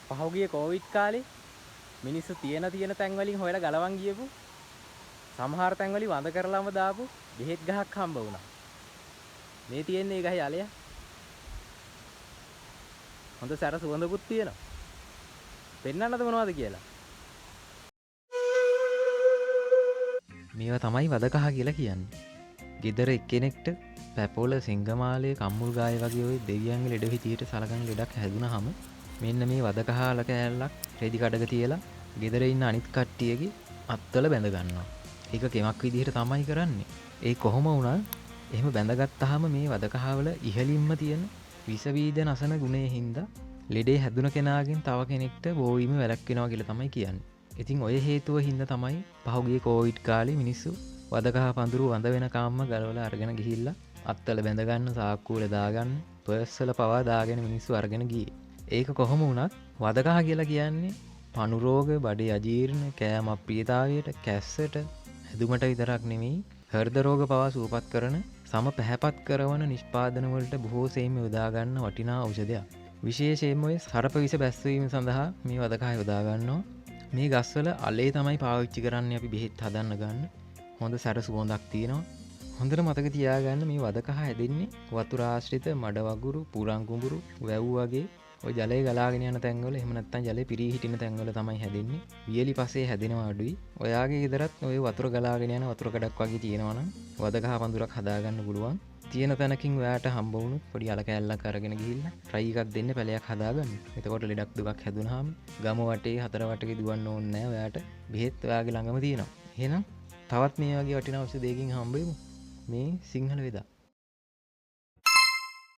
පහුගිය කොවිඩ් කාලේ මිනිස්සු තියෙන තැන් වලින් හොයලා ගලවන් ගියපු සමහර තැන් වලින් වඳ කරලාම දාපු බෙහෙත් ගහක් හම්බ වුණා. මේ තියෙන්නේ ගහේ අලය. හොඳ සැර සුවඳකුත් තියෙනවා. පෙන්නන්නද මොනවද කියලා. මේවා තමයි වදකහ කියලා කියන්නේ. ගෙදර එක්කෙනෙක්ට පැපොල සිංගමාලය කම්මුල් ගාය වගේ ওই දෙවියන්ගේ ලෙඩ විදියට සලකන ලෙඩක් හැදුනහම මෙන්න මේ වදකහාල කෑල්ලක් රෙදි කඩක තියලා ගෙදර ඉන්න අනිත් කට්ටියගේ අත්වල බැඳ ගන්නවා. ඒක කෙමක් විදිහට තමයි කරන්නේ. ඒ කොහොම වුණත් එහෙම බැඳගත්තාම මේ වදකහවල ඉහළින්ම තියෙන විස බීජ නසන ගුණේ හින්දා ලෙඩේ හැදුන කෙනාගෙන් තව කෙනෙක්ට බෝවීම වැළැක්වෙනවා කියලා තමයි කියන්නේ. ඉතින් ඔය හේතුව හින්දා තමයි පහුගිය කොවිඩ් කාලේ මිනිස්සු වදකහ පඳුරු වඳ වෙනකම්ම ගලවලා අරගෙන ගිහිල්ලා අත්වල බැඳ ගන්න, සාක්කුවල දාගන්න, පර්ස් වල පවා දාගෙන මිනිස්සු අරගෙන ගියේ. ඒක කොහොම වුණත් වදකහ කියලා කියන්නේ පණු රෝග, බඩේ අජීර්ණ, කෑම අප්‍රියතාවයට, කැස්සට, හැදුමට විතරක් නෙමෙයි හෘද රෝග පවා සුවපත් කරන සම පැහැපත් කරන නිෂ්පාදන වලට බොහෝ සෙයින් යොදා ගන්න වටිනා ඖෂධයක්. විශේෂයෙන්ම ඔය සර්ප විෂ බැස්වීම සඳහා මේ වදකහ යොදා ගන්නවා. මේ ගස්වල අලේ තමයි පාවිච්චි කරන්නේ අපි බෙහෙත් හදන්න ගන්න. හොඳ සැර සුවඳක් තියෙනවා. හොඳට මතක තියාගන්න මේ වදකහ හැදෙන්නේ වතුර ආශ්‍රිත මඩ වගුරු, පුරන් කුඹුරු, වැව් වගේ ඔය ජලය ගලාගෙන යන තැන්වල එහෙම නැත්නම් ජලය පිරී හිටින තැන්වල තමයි හැදෙන්නේ. වියලි පස්සේ හැදෙනවා අඩුයි. ඔයාගේ ගෙදරත් ඔය වතුර ගලාගෙන යන වතුර කඩක් වගේ තියෙනවා නම් වදකහ පඳුරක් හදාගන්න පුළුවන්. තියෙන තැනකින් ඔයාට හම්බ වුණු පොඩි අල කෑල්ලක් අරගෙන ගිහිල්ලා ට්‍රයි එකක් දෙන්න පැලයක් හදාගන්න. එතකොට ලෙඩක් දුකක් හැදුනහම ගම වටේ හතර වටේ දුවන්න ඕනේ නැහැ. ඔයාට බෙහෙත් ඔයාගේ ළඟම තියෙනවා. එහෙනම් තවත් මේ වගේ වටිනා ඖෂධයකින් හම්බෙමු. මේ සිංහල වෙදා